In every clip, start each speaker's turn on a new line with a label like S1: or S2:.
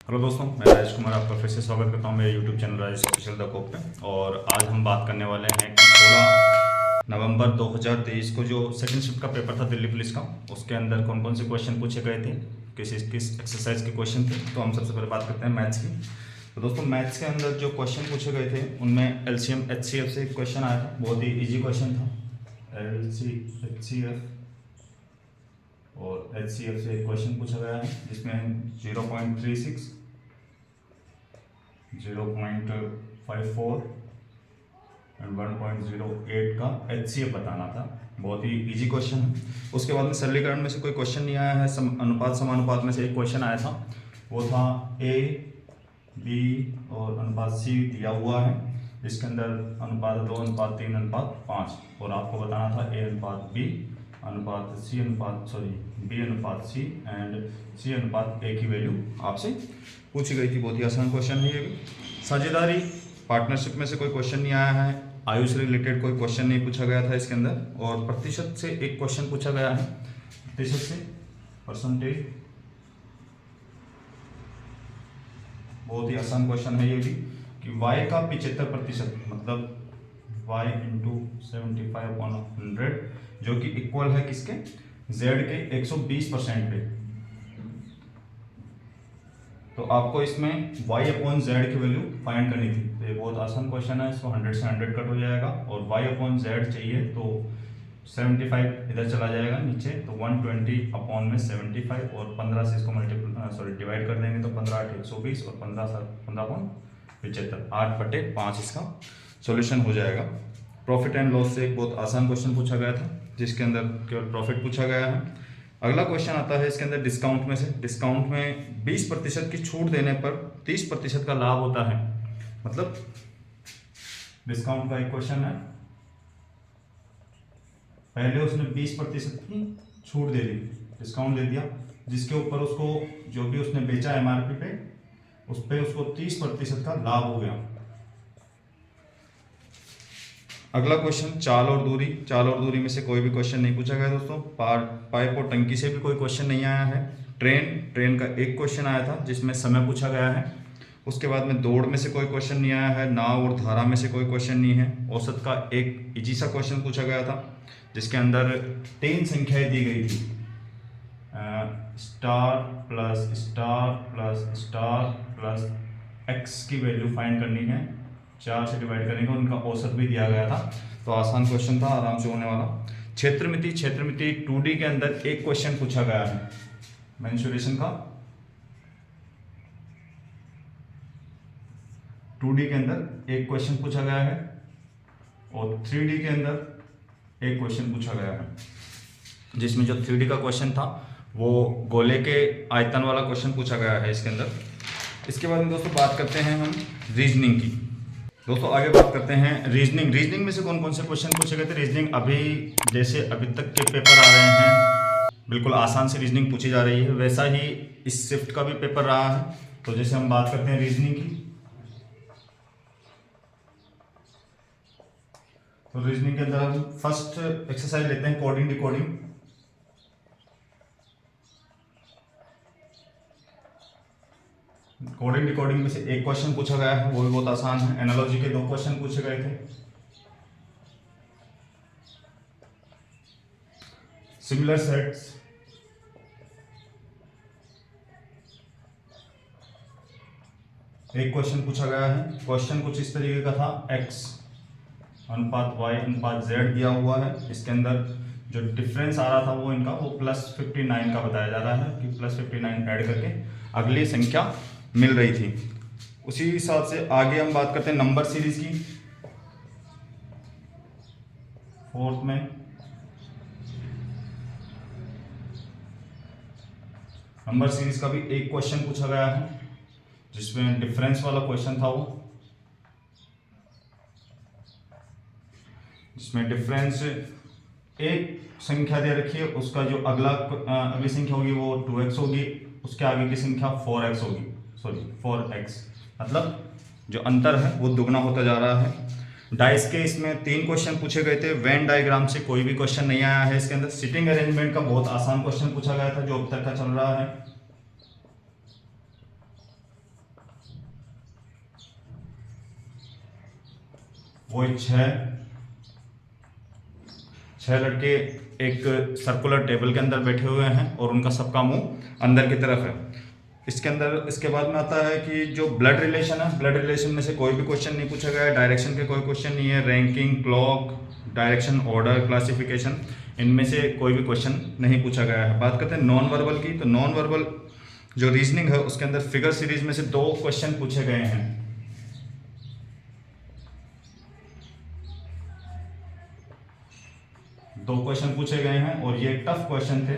S1: Hello दोस्तों, मैं राजेश कुमार आपका फिर से स्वागत करता हूं मेरे यूट्यूब चैनल राजेश स्पेशल द कोप पे। और आज हम बात करने वाले हैं कि 16 नवंबर 2023 को जो सेकंड शिफ्ट का पेपर था दिल्ली पुलिस का, उसके अंदर कौन कौन से क्वेश्चन पूछे गए थे, किस एक्सरसाइज के क्वेश्चन थे। तो हम सबसे पहले बात करते हैं मैथ्स की। तो दोस्तों, मैथ्स के अंदर जो क्वेश्चन पूछे गए थे उनमें LCM HCF से एक क्वेश्चन आया था, बहुत ही ईजी क्वेश्चन था। HCF और HCF से एक क्वेश्चन पूछा गया है जिसमें 0.36, 0.54 एंड 1.08 का HCF बताना था। बहुत ही इजी क्वेश्चन है। उसके बाद में सरलीकरण में से कोई क्वेश्चन नहीं आया है। अनुपात समानुपात में से एक क्वेश्चन आया था, वो था A, B और अनुपात C दिया हुआ है, जिसके अंदर अनुपात 2, अनुपात 3, अनुपात 5, और आपको बताना था A अनुपात B अनुपात C अनुपात B अनुपात C एंड C अनुपात A की वैल्यू आपसे पूछी गई थी। बहुत ही आसान क्वेश्चन है ये भी। साझेदारी पार्टनरशिप में से कोई क्वेश्चन नहीं आया है। आयु से रिलेटेड कोई क्वेश्चन नहीं पूछा गया था इसके अंदर। और प्रतिशत से एक क्वेश्चन पूछा गया है, प्रतिशत से, परसेंटेज। बहुत ही आसान क्वेश्चन है ये भी कि y का 75% मतलब y इंटू 75/100 जो कि इक्वल है किसके, z के 120% पे। तो आपको इसमें y अपॉन z की वैल्यू फाइंड करनी थी। तो ये बहुत आसान क्वेश्चन है, इसको 100 से 100 कट हो जाएगा और y अपॉन z चाहिए तो 75 इधर चला जाएगा नीचे, तो 120 अपॉन में 75 और 15 से इसको डिवाइड कर देंगे तो 15 8 120 और 15/75 8/5 इसका सॉल्यूशन हो जाएगा। प्रॉफिट एंड लॉस से एक बहुत आसान क्वेश्चन पूछा गया था जिसके अंदर केवल प्रॉफिट पूछा गया है। अगला क्वेश्चन आता है इसके अंदर डिस्काउंट में से। डिस्काउंट में 20% की छूट देने पर 30% का लाभ होता है। मतलब डिस्काउंट का एक क्वेश्चन है, पहले उसने 20% की छूट दे दी, डिस्काउंट दे दिया, जिसके ऊपर उसको जो भी उसने बेचा MRP पे, उस पर उसको 30% का लाभ हो गया। अगला क्वेश्चन चाल और दूरी। चाल और दूरी में से कोई भी क्वेश्चन नहीं पूछा गया दोस्तों। पाइप और टंकी से भी कोई क्वेश्चन नहीं आया है। ट्रेन का एक क्वेश्चन आया था जिसमें समय पूछा गया है। उसके बाद में दौड़ में से कोई क्वेश्चन नहीं आया है। नाव और धारा में से कोई क्वेश्चन नहीं है। औसत का एक इजी सा क्वेश्चन पूछा गया था जिसके अंदर 3 संख्याएं दी गई थी, star plus star plus star plus x की वैल्यू फाइंड करनी है, 4 से डिवाइड करेंगे, उनका औसत भी दिया गया था। तो आसान क्वेश्चन था, आराम से होने वाला। क्षेत्रमिति 2D के अंदर एक क्वेश्चन पूछा गया है मेंसुरेशन का। 2D के अंदर एक क्वेश्चन पूछा गया है और 3D के अंदर एक क्वेश्चन पूछा गया है, जिसमें जो 3D का क्वेश्चन था वो गोले के आयतन वाला क्वेश्चन पूछा गया है इसके अंदर। इसके बाद में दोस्तों बात करते हैं हम रीजनिंग की। दोस्तों आगे बात करते हैं रीजनिंग में से कौन कौन से क्वेश्चन पूछे गए थे। रीजनिंग अभी तक के पेपर आ रहे हैं, बिल्कुल आसान से रीजनिंग पूछी जा रही है, वैसा ही इस शिफ्ट का भी पेपर रहा है। तो जैसे हम बात करते हैं रीजनिंग की, तो रीजनिंग के अंदर हम फर्स्ट एक्सरसाइज लेते हैं कोडिंग डिकोडिंग। कोडिंग डिकोडिंग में से एक क्वेश्चन पूछा गया है, वो भी बहुत आसान है। एनालॉजी के 2 क्वेश्चन पूछे गए थे। सिमिलर सेट्स, एक क्वेश्चन पूछा गया है। क्वेश्चन कुछ इस तरीके का था, x अनुपात y अनुपात z दिया हुआ है। इसके अंदर जो डिफरेंस आ रहा था वो इनका वो +59 का बताया जा रहा है कि +59 ऐड करके अगली संख्या मिल रही थी। उसी हिसाब से आगे हम बात करते हैं नंबर सीरीज की। फोर्थ में नंबर सीरीज का भी एक क्वेश्चन पूछा गया है जिसमें डिफरेंस वाला क्वेश्चन था वो, जिसमें डिफरेंस एक संख्या दे रखी है, उसका जो अगली संख्या होगी वो 2x होगी, उसके आगे की संख्या 4x होगी, 4x, मतलब जो अंतर है वो दुगना होता जा रहा है। डाइस के इसमें 3 क्वेश्चन पूछे गए थे। वेन डायग्राम से कोई भी क्वेश्चन नहीं आया है इसके अंदर। सिटिंग अरेंजमेंट का बहुत आसान क्वेश्चन पूछा गया था जो अब तक का चल रहा है। वो छह लड़के एक सर्कुलर टेबल के अंदर बैठे हुए हैं और उनका सबका मुंह अंदर की तरफ है। इसके बाद में आता है कि जो ब्लड रिलेशन है, ब्लड रिलेशन में से कोई भी क्वेश्चन नहीं पूछा गया है, डायरेक्शन के कोई क्वेश्चन नहीं है, ranking, clock, direction, order, classification, इनमें से कोई भी क्वेश्चन नहीं पूछा गया है। बात करते हैं नॉन वर्बल की, तो नॉन वर्बल जो रीजनिंग है उसके अंदर फिगर सीरीज में से 2 क्वेश्चन पूछे गए हैं। दो क्वेश्चन पूछे गए हैं और ये टफ क्वेश्चन थे,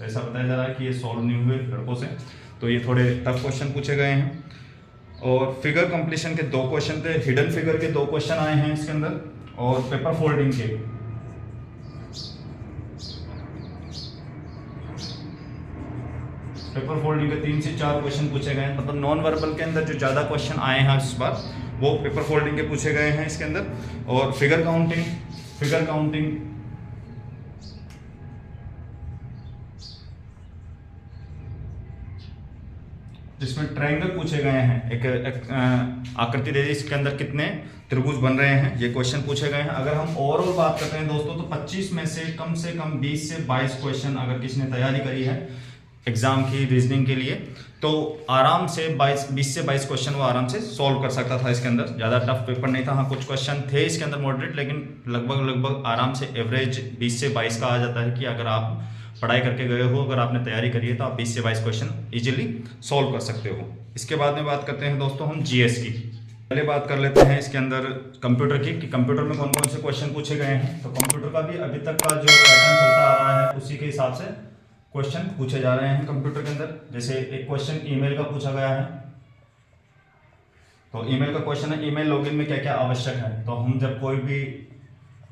S1: ऐसा बताया जा रहा है कि ये सॉल्व नहीं हुए लड़कों से, तो ये थोड़े टफ क्वेश्चन पूछे गए हैं। और फिगर कंप्लीशन के 2 क्वेश्चन थे, हिडन फिगर के 2 क्वेश्चन आए हैं इसके अंदर, और पेपर फोल्डिंग के पेपर फोल्डिंग के 3 से 4 क्वेश्चन पूछे गए हैं। मतलब नॉन वर्बल के अंदर जो ज़्यादा क्वेश्चन आए हैं इस बार वो पेपर फोल्डिंग के पूछे गए हैं इसके अंदर। और फिगर काउंटिंग जिसमें ट्रायंगल पूछे गए हैं, एक आकृति दे दी, इसके अंदर कितने त्रिभुज बन रहे हैं, ये क्वेश्चन पूछे गए हैं। अगर हम ओवरऑल बात करते हैं दोस्तों, तो 25 में से कम 20 से 22 क्वेश्चन अगर किसी ने तैयारी करी है एग्जाम की रीजनिंग के लिए, तो आराम से 20 से 22 क्वेश्चन वो आराम से सॉल्व कर सकता था। इसके अंदर ज़्यादा टफ पेपर नहीं था। हाँ, कुछ क्वेश्चन थे इसके अंदर मॉडरेट, लेकिन लगभग आराम से एवरेज 20 से 22 का आ जाता है कि अगर आप पढ़ाई करके गए हो, अगर आपने तैयारी करी है, तो आप 20 से 22 क्वेश्चन इजीली सॉल्व कर सकते हो। इसके बाद में बात करते हैं दोस्तों हम जीएस की। पहले बात कर लेते हैं इसके अंदर कंप्यूटर की, कि कंप्यूटर में कौन कौन से क्वेश्चन पूछे गए हैं। तो कंप्यूटर का भी अभी तक का जो पैटर्न चलता आ रहा है उसी के हिसाब से क्वेश्चन पूछे जा रहे हैं कंप्यूटर के अंदर। जैसे एक क्वेश्चन ईमेल का पूछा गया है, तो ईमेल का क्वेश्चन है ईमेल लॉगिन में क्या क्या आवश्यक है। तो हम जब कोई भी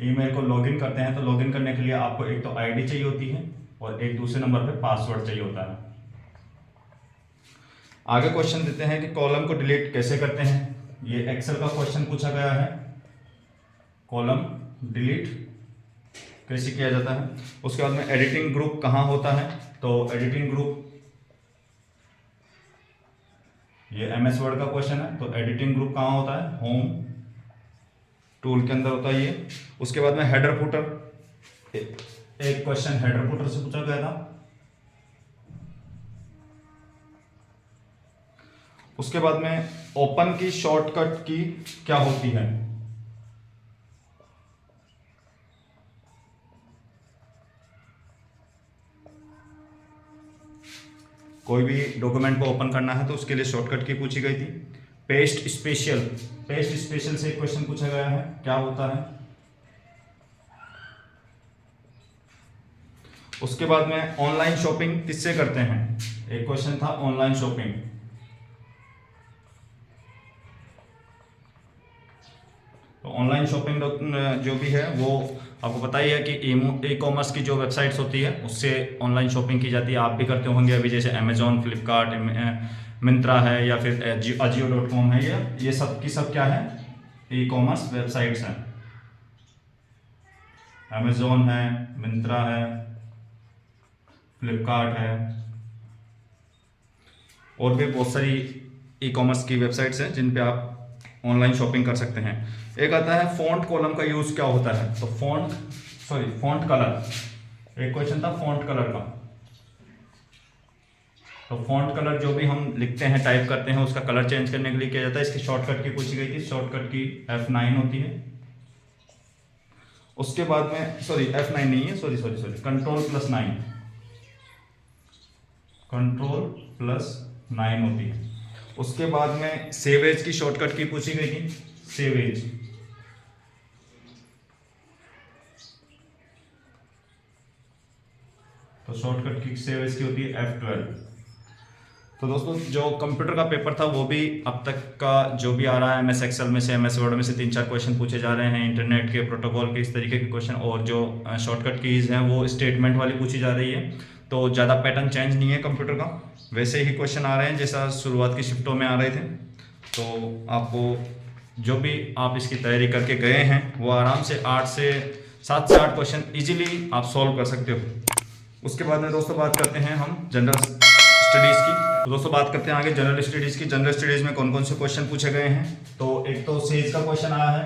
S1: ईमेल को लॉगिन करते हैं, तो लॉगिन करने के लिए आपको एक तो आईडी चाहिए होती है और एक दूसरे नंबर पे पासवर्ड चाहिए होता है। आगे क्वेश्चन देते हैं कि कॉलम को डिलीट कैसे करते हैं। ये एक्सेल का क्वेश्चन पूछा गया है, कॉलम डिलीट कैसे किया जाता है। उसके बाद में एडिटिंग ग्रुप कहाँ होता है, तो एडिटिंग ग्रुप, ये एमएस वर्ड का क्वेश्चन है, तो एडिटिंग ग्रुप कहाँ होता है, होम टूल के अंदर होता है ये। उसके बाद में हेडर फुटर, एक क्वेश्चन हेडर फुटर से पूछा गया था। उसके बाद में ओपन की शॉर्टकट की क्या होती है। कोई भी डॉक्यूमेंट को ओपन करना है तो उसके लिए शॉर्टकट की पूछी गई थी। पेस्ट स्पेशल से एक क्वेश्चन पूछा गया है, क्या होता है। उसके बाद में ऑनलाइन शॉपिंग किससे करते हैं, एक क्वेश्चन था ऑनलाइन शॉपिंग। तो ऑनलाइन शॉपिंग जो भी है वो आपको पता ही है कि ई कॉमर्स की जो वेबसाइट्स होती है उससे ऑनलाइन शॉपिंग की जाती है। आप भी करते होंगे अभी, जैसे अमेजोन, फ्लिपकार्ट, मिंत्रा है या फिर ajiyo.com है, ये सब की सब क्या है, ई कॉमर्स वेबसाइट्स हैं। अमेजोन है, मिंत्रा है, फ्लिपकार्ट है, और भी बहुत सारी ई कॉमर्स की वेबसाइट्स हैं जिन पे आप ऑनलाइन शॉपिंग कर सकते हैं। एक आता है फॉन्ट कॉलम का यूज क्या होता है, तो फॉन्ट कलर, एक क्वेश्चन था फॉन्ट कलर का। तो फॉन्ट कलर जो भी हम लिखते हैं, टाइप करते हैं, उसका कलर चेंज करने के लिए किया जाता है। इसकी शॉर्टकट की पूछी गई थी, शॉर्टकट की F9 होती है। उसके बाद में F9 नहीं है, कंट्रोल+9 होती है। उसके बाद में सेवेज की शॉर्टकट की पूछी गई थी, सेवेज। तो शॉर्टकट की सेवेज की होती है F12। तो दोस्तों जो कंप्यूटर का पेपर था वो भी अब तक का जो भी आ रहा है, MS एक्सेल में से, MS वर्ड में से 3-4 क्वेश्चन पूछे जा रहे हैं, इंटरनेट के प्रोटोकॉल के इस तरीके के क्वेश्चन, और जो शॉर्टकट कीज हैं वो स्टेटमेंट वाली पूछी जा रही है। तो ज़्यादा पैटर्न चेंज नहीं है कंप्यूटर का, वैसे ही क्वेश्चन आ रहे हैं जैसा शुरुआत की शिफ्टों में आ रहे थे। तो आपको जो भी आप इसकी तैयारी करके गए हैं वो आराम से 7 से 8 क्वेश्चन इजीली आप सॉल्व कर सकते हो। उसके बाद में दोस्तों बात करते हैं हम जनरल स्टडीज़ की। तो दोस्तों बात करते हैं आगे जनरल स्टडीज़ की। जनरल स्टडीज़ में कौन कौन से क्वेश्चन पूछे गए हैं, तो एक तो सेज का क्वेश्चन आया है,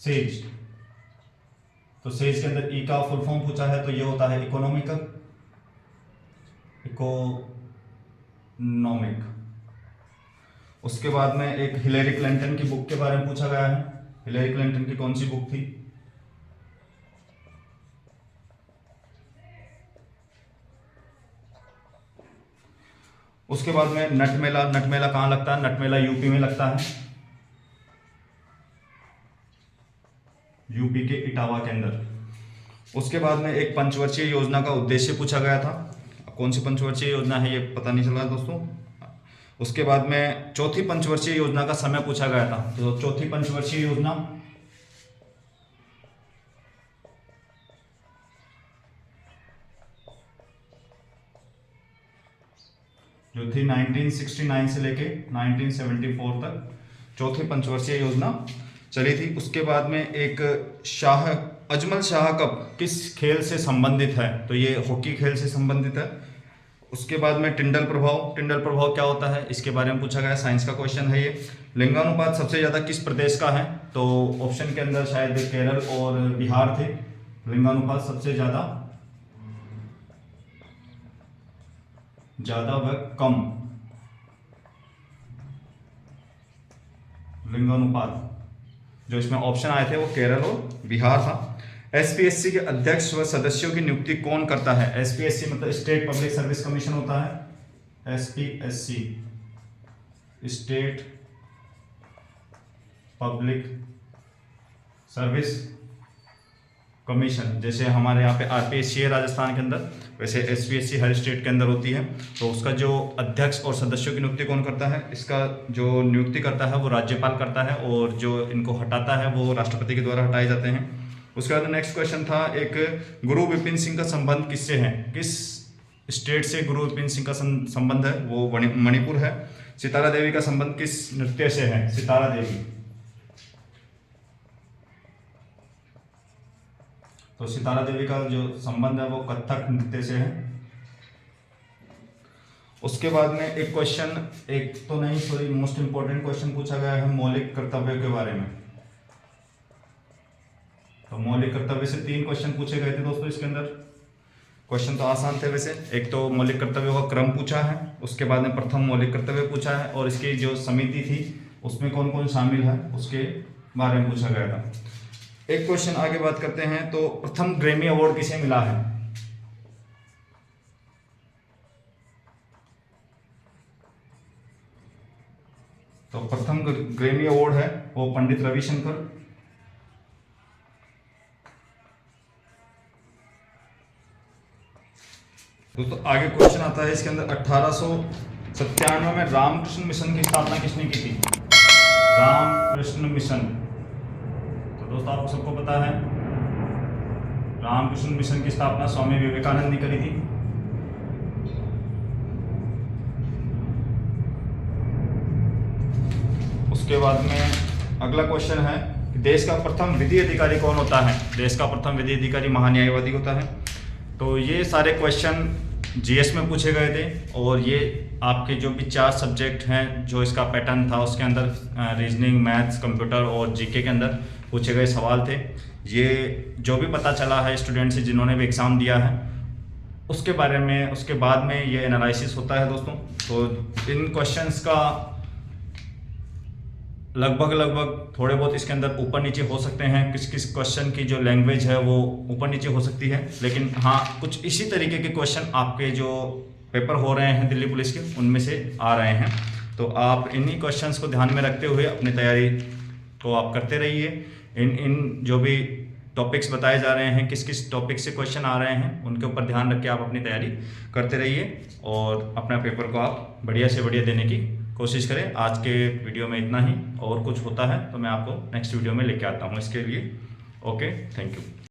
S1: सेज। तो सेज के अंदर ई का फुल फॉर्म पूछा है तो ये होता है इकोनॉमिक। उसके बाद में एक हिलेरी क्लिंटन की बुक के बारे में पूछा गया है। हिलेरी क्लिंटन की कौन सी बुक थी? उसके बाद में नटमेला। नटमेला कहाँ लगता है? नटमेला यूपी में लगता है, यूपी के इटावा के अंदर। उसके बाद में एक पंचवर्षीय योजना का उद्देश्य पूछा गया था। कौन सी पंचवर्षीय योजना है ये पता नहीं चला दोस्तों। उसके बाद में चौथी पंचवर्षीय योजना का समय पूछा गया था। तो चौथी पंचवर्षीय योजना जो थी 1969 से लेके 1974 तक चौथी पंचवर्षीय योजना चली थी। उसके बाद में एक अजमल शाह कप किस खेल से संबंधित है? तो ये हॉकी खेल से संबंधित है। उसके बाद में टिंडल प्रभाव। टिंडल प्रभाव क्या होता है इसके बारे में पूछा गया, साइंस का क्वेश्चन है ये। लिंगानुपात सबसे ज्यादा किस प्रदेश का है? तो ऑप्शन के अंदर शायद केरल और बिहार थे। लिंगानुपात सबसे ज्यादा व कम लिंगानुपात जो इसमें ऑप्शन आए थे वो केरल और बिहार था। एसपीएससी के अध्यक्ष व सदस्यों की नियुक्ति कौन करता है? एसपीएससी मतलब स्टेट पब्लिक सर्विस कमीशन होता है। SPSC state public service commission. जैसे हमारे यहाँ पे आरपीएससी है राजस्थान के अंदर, वैसे एसपीएससी हर स्टेट के अंदर होती है। तो उसका जो अध्यक्ष और सदस्यों की नियुक्ति कौन करता है? इसका जो नियुक्ति करता है वो राज्यपाल करता है और जो इनको हटाता है वो राष्ट्रपति के द्वारा हटाए जाते हैं। उसके बाद नेक्स्ट क्वेश्चन था एक गुरु विपिन सिंह का संबंध किससे है? किस स्टेट से गुरु विपिन सिंह का संबंध है? वो मणिपुर है। सितारा देवी का संबंध किस नृत्य से है? सितारा देवी, तो सितारा देवी का जो संबंध है वो कथक नृत्य से है। उसके बाद में एक क्वेश्चन, एक तो नहीं सॉरी मोस्ट इंपॉर्टेंट क्वेश्चन पूछा गया है मौलिक कर्तव्य के बारे में। तो मौलिक कर्तव्य से 3 क्वेश्चन पूछे गए थे दोस्तों इसके अंदर। क्वेश्चन तो आसान थे वैसे। एक तो मौलिक कर्तव्यों का क्रम पूछा है, उसके बाद में प्रथम मौलिक कर्तव्य पूछा है और इसकी जो समिति थी उसमें कौन कौन शामिल है उसके बारे में पूछा गया था। एक क्वेश्चन आगे बात करते हैं। तो प्रथम ग्रैमी अवार्ड किसे मिला है? तो प्रथम ग्रैमी अवार्ड है वो पंडित रविशंकर। दोस्तों आगे क्वेश्चन आता है इसके अंदर 1897 में रामकृष्ण मिशन की स्थापना किसने की थी? रामकृष्ण मिशन। तो दोस्तों आपको सबको पता है रामकृष्ण मिशन की स्थापना स्वामी विवेकानंद ने करी थी। उसके बाद में अगला क्वेश्चन है कि देश का प्रथम विधि अधिकारी कौन होता है? देश का प्रथम विधि अधिकारी महान्यायवादी होता है। तो ये सारे क्वेश्चन जीएस में पूछे गए थे और ये आपके जो भी 4 सब्जेक्ट हैं जो इसका पैटर्न था उसके अंदर रीजनिंग, मैथ्स, कंप्यूटर और जीके के अंदर पूछे गए सवाल थे। ये जो भी पता चला है स्टूडेंट से जिन्होंने भी एग्ज़ाम दिया है उसके बारे में, उसके बाद में ये एनालिसिस होता है दोस्तों। तो इन क्वेश्चंस का लगभग थोड़े बहुत इसके अंदर ऊपर नीचे हो सकते हैं। किस किस क्वेश्चन की जो लैंग्वेज है वो ऊपर नीचे हो सकती है, लेकिन हाँ कुछ इसी तरीके के क्वेश्चन आपके जो पेपर हो रहे हैं दिल्ली पुलिस के उनमें से आ रहे हैं। तो आप इन्हीं क्वेश्चंस को ध्यान में रखते हुए अपनी तैयारी को आप करते रहिए। इन जो भी टॉपिक्स बताए जा रहे हैं, किस किस टॉपिक से क्वेश्चन आ रहे हैं उनके ऊपर ध्यान रख के आप अपनी तैयारी करते रहिए और अपना पेपर को आप बढ़िया से बढ़िया देने की कोशिश करें। आज के वीडियो में इतना ही, और कुछ होता है तो मैं आपको नेक्स्ट वीडियो में लेके आता हूँ इसके लिए। Okay, thank you.